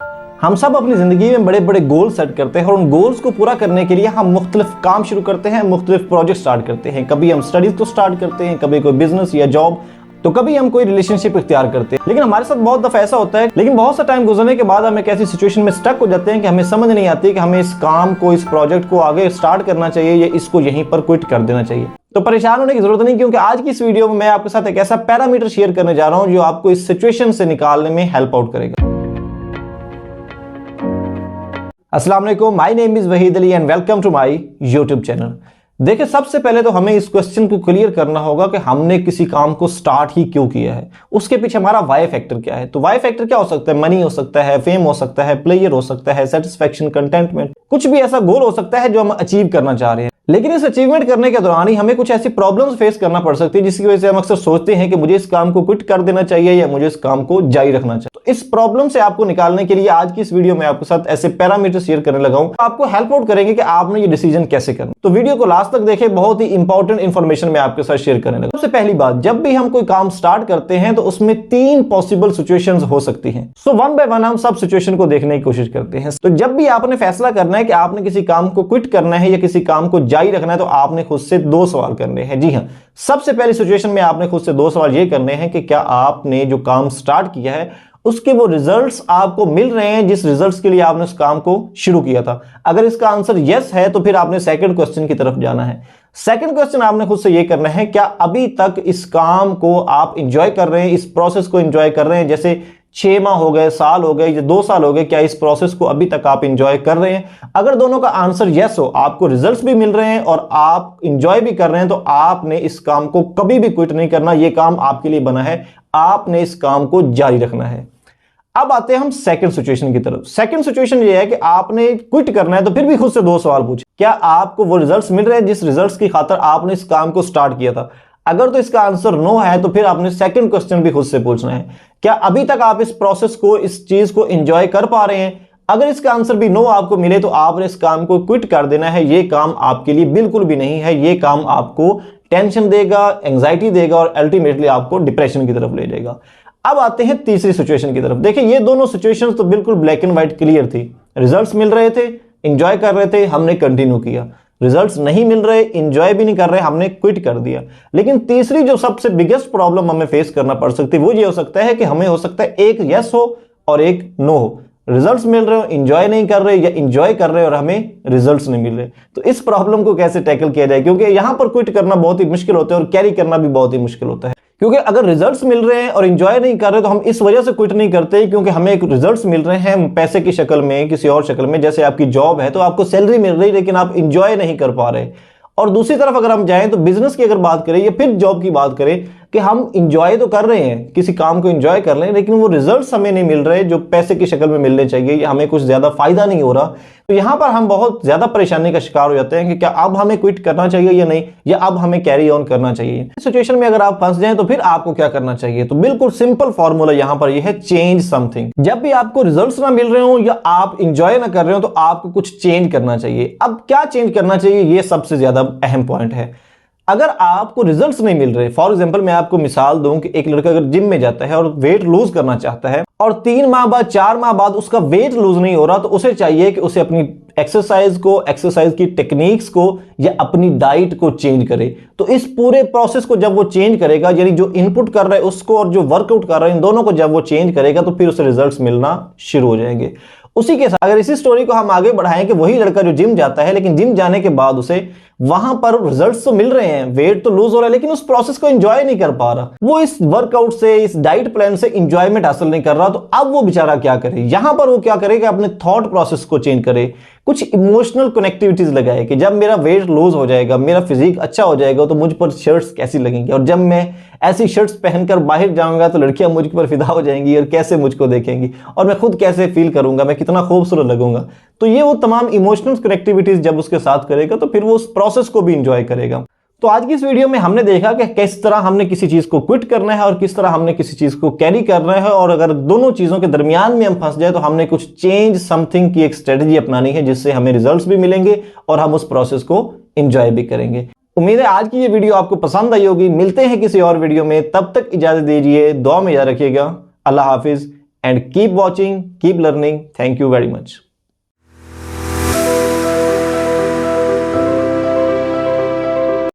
हम सब अपनी ज़िंदगी में बड़े बड़े गोल सेट करते हैं और उन गोल्स को पूरा करने के लिए हम मुख्तलिफ काम शुरू करते हैं, मुख्तलिफ प्रोजेक्ट स्टार्ट करते हैं। कभी हम स्टडीज़ को स्टार्ट करते हैं, कभी कोई बिजनेस या जॉब, तो कभी हम कोई रिलेशनशिप इख्तियार करते हैं। लेकिन हमारे साथ बहुत दफ़ा ऐसा होता है, लेकिन बहुत सा टाइम गुजरने के बाद हम एक ऐसी सिचुएशन में स्टक हो जाते हैं कि हमें समझ नहीं आती कि हमें इस काम को, इस प्रोजेक्ट को आगे स्टार्ट करना चाहिए या इसको यहीं पर क्विट कर देना चाहिए। तो परेशान होने की जरूरत नहीं, क्योंकि आज की इस वीडियो में मैं आपके साथ एक ऐसा पैरामीटर शेयर करने जा रहा हूं जो आपको इस सिचुएशन से निकालने में हेल्प आउट करेगा। अस्सलाम वालेकुम, my name is Waheed Ali and welcome to my YouTube channel. देखिए, सबसे पहले तो हमें इस क्वेश्चन को क्लियर करना होगा कि हमने किसी काम को स्टार्ट ही क्यों किया है, उसके पीछे हमारा वाई फैक्टर क्या है। तो वाई फैक्टर क्या हो सकता है? मनी हो सकता है, फेम हो सकता है, प्लेयर हो सकता है, सेटिस्फेक्शन, कंटेंटमेंट, कुछ भी ऐसा गोल हो सकता है जो हम अचीव करना चाह रहे हैं। लेकिन इस अचीवमेंट करने के दौरान ही हमें कुछ ऐसी प्रॉब्लम्स फेस करना पड़ सकती है जिसकी वजह से हम अक्सर सोचते हैं कि मुझे इस काम को क्विट कर देना चाहिए या मुझे इस काम को जारी रखना चाहिए। तो इस प्रॉब्लम से आपको निकालने के लिए आज की इस वीडियो में आपके साथ ऐसे पैरामीटर शेयर करने लगा हूं, आपको हेल्प आउट करेंगे कि आपने ये डिसीजन कैसे करना। तो वीडियो को लास्ट तक देखें, बहुत ही इंपॉर्टेंट इंफॉर्मेशन मैं आपके साथ शेयर करने लगा। सबसे पहली बात, जब भी हम कोई काम स्टार्ट करते हैं तो उसमें 3 पॉसिबल सिचुएशंस हो सकती हैं। सो वन बाय वन हम सब सिचुएशन को देखने की कोशिश करते हैं। तो जब भी आपने फैसला करना है कि आपने किसी काम को क्विट करना है या किसी काम को जारी रखना है, तो आपने खुद से 2 सवाल करने हैं। जी हां, सबसे पहली सिचुएशन में आपने खुद से 2 सवाल ये करने हैं कि क्या आपने जो काम स्टार्ट किया है उसके वो रिजल्ट्स आपको मिल रहे हैं जिस रिजल्ट्स के लिए आपने उस काम को शुरू किया था। अगर इसका आंसर यस है तो फिर आपने सेकंड क्वेश्चन की तरफ जाना है। सेकंड क्वेश्चन आपने खुद से ये करना है, क्या अभी तक इस काम को आप इंजॉय कर रहे हैं, इस प्रोसेस को इंजॉय कर रहे हैं? जैसे 6 माह हो गए, साल हो गए या 2 साल हो गए, क्या इस प्रोसेस को अभी तक आप इंजॉय कर रहे हैं? अगर दोनों का आंसर यस हो, आपको रिजल्ट्स भी मिल रहे हैं और आप इंजॉय भी कर रहे हैं, तो आपने इस काम को कभी भी क्विट नहीं करना। यह काम आपके लिए बना है, आपने इस काम को जारी रखना है। अब आते हैं हम सेकंड सिचुएशन की तरफ। सेकंड सिचुएशन ये है कि आपने क्विट करना है, तो फिर भी खुद से 2 सवाल पूछे। क्या आपको वो रिजल्ट्स मिल रहे हैं जिस रिजल्ट्स की खातिर आपने इस काम को स्टार्ट किया था? अगर तो इसका आंसर नो है, तो फिर आपने सेकंड क्वेश्चन भी खुद से पूछना है, क्या अभी तक आप इस प्रोसेस को, इस चीज को एंजॉय कर पा रहे हैं? अगर इसका आंसर भी नो आपको मिले, तो आपने इस काम को क्विट कर देना है। ये काम आपके लिए बिल्कुल भी नहीं है। ये काम आपको टेंशन देगा, एंजाइटी देगा और अल्टीमेटली आपको डिप्रेशन की तरफ ले जाएगा। अब आते हैं तीसरी सिचुएशन की तरफ। देखिए, ये दोनों सिचुएशंस तो बिल्कुल ब्लैक एंड व्हाइट क्लियर थी। रिजल्ट्स मिल रहे थे, एंजॉय कर रहे थे, हमने कंटिन्यू किया। रिजल्ट्स नहीं मिल रहे, एंजॉय भी नहीं कर रहे, हमने क्विट कर दिया। लेकिन तीसरी जो सबसे बिगेस्ट प्रॉब्लम हमें फेस करना पड़ सकती है वो ये हो सकता है कि हमें हो सकता है एक यस हो और एक नो हो। रिजल्ट्स मिल रहे हो, एंजॉय नहीं कर रहे, या एंजॉय कर रहे और हमें रिजल्ट्स नहीं मिल रहे। तो इस प्रॉब्लम को कैसे टैकल किया जाए, क्योंकि यहां पर क्विट करना बहुत ही मुश्किल होता है और कैरी करना भी बहुत ही मुश्किल होता है। क्योंकि अगर रिजल्ट्स मिल रहे हैं और एंजॉय नहीं कर रहे, तो हम इस वजह से क्विट नहीं करते क्योंकि हमें एक रिजल्ट्स मिल रहे हैं पैसे की शक्ल में, किसी और शक्ल में। जैसे आपकी जॉब है तो आपको सैलरी मिल रही, लेकिन आप एंजॉय नहीं कर पा रहे। और दूसरी तरफ अगर हम जाएं तो बिजनेस की अगर बात करें या फिर जॉब की बात करें कि हम इंजॉय तो कर रहे हैं, किसी काम को इंजॉय कर रहे हैं, लेकिन वो रिजल्ट्स हमें नहीं मिल रहे जो पैसे की शक्ल में मिलने चाहिए, या हमें कुछ ज्यादा फायदा नहीं हो रहा। तो यहां पर हम बहुत ज्यादा परेशानी का शिकार हो जाते हैं कि क्या अब हमें क्विट करना चाहिए या नहीं, या अब हमें कैरी ऑन करना चाहिए। इस सिचुएशन में अगर आप फंस जाएं तो फिर आपको क्या करना चाहिए? तो बिल्कुल सिंपल फॉर्मूला यहां पर यह है, चेंज समथिंग। जब भी आपको रिजल्ट्स ना मिल रहे हो या आप इंजॉय ना कर रहे हो, तो आपको कुछ चेंज करना चाहिए। अब क्या चेंज करना चाहिए, यह सबसे ज्यादा अहम पॉइंट है। अगर आपको रिजल्ट्स नहीं मिल रहे, फॉर एग्जांपल मैं आपको मिसाल दूं कि एक लड़का अगर जिम में जाता है और वेट लूज करना चाहता है और 3 माह बाद, 4 माह बाद उसका वेट लूज नहीं हो रहा, तो उसे चाहिए कि उसे अपनी एक्सरसाइज को, एक्सरसाइज की टेक्निक्स को या अपनी डाइट को चेंज करे। तो इस पूरे प्रोसेस को जब वो चेंज करेगा, यानी जो इनपुट कर रहा है उसको और जो वर्कआउट कर रहा है, इन दोनों को जब वो चेंज करेगा, तो फिर उसे रिजल्ट्स मिलना शुरू हो जाएंगे। उसी के साथ अगर इसी स्टोरी को हम आगे बढ़ाएं कि वही लड़का जो जिम जाता है, लेकिन जिम जाने के बाद उसे वहां पर रिजल्ट्स तो मिल रहे हैं, वेट तो लूज हो रहा है, लेकिन उस प्रोसेस को एंजॉय नहीं कर पा रहा, वो इस वर्कआउट से, इस डाइट प्लान से एंजॉयमेंट हासिल नहीं कर रहा, तो अब वो बेचारा क्या करे? यहां पर वो क्या करे कि अपने थॉट प्रोसेस को चेंज करे, कुछ इमोशनल कनेक्टिविटीज लगाए कि जब मेरा वेट लूज हो जाएगा, मेरा फिजिक अच्छा हो जाएगा, तो मुझ पर शर्ट्स कैसी लगेंगी, और जब मैं ऐसी शर्ट्स पहनकर बाहर जाऊंगा तो लड़कियां मुझ पर फिदा हो जाएंगी और कैसे मुझको देखेंगी, और मैं खुद कैसे फील करूंगा, मैं कितना खूबसूरत लगूंगा। तो ये वो तमाम इमोशनल कनेक्टिविटीज जब उसके साथ करेगा, तो फिर वो उस प्रोसेस को भी इंजॉय करेगा। तो आज की इस वीडियो में हमने देखा कि किस तरह हमने किसी चीज को क्विट करना है और किस तरह हमने किसी चीज को कैरी करना है, और अगर दोनों चीजों के दरमियान में हम फंस जाए तो हमने कुछ चेंज समथिंग की एक स्ट्रेटजी अपनानी है जिससे हमें रिजल्ट्स भी मिलेंगे और हम उस प्रोसेस को एंजॉय भी करेंगे। उम्मीद है आज की ये वीडियो आपको पसंद आई होगी। मिलते हैं किसी और वीडियो में, तब तक इजाजत दीजिए, दुआ में याद रखिएगा। अल्लाह हाफिज and keep watching, keep learning. Thank you very much.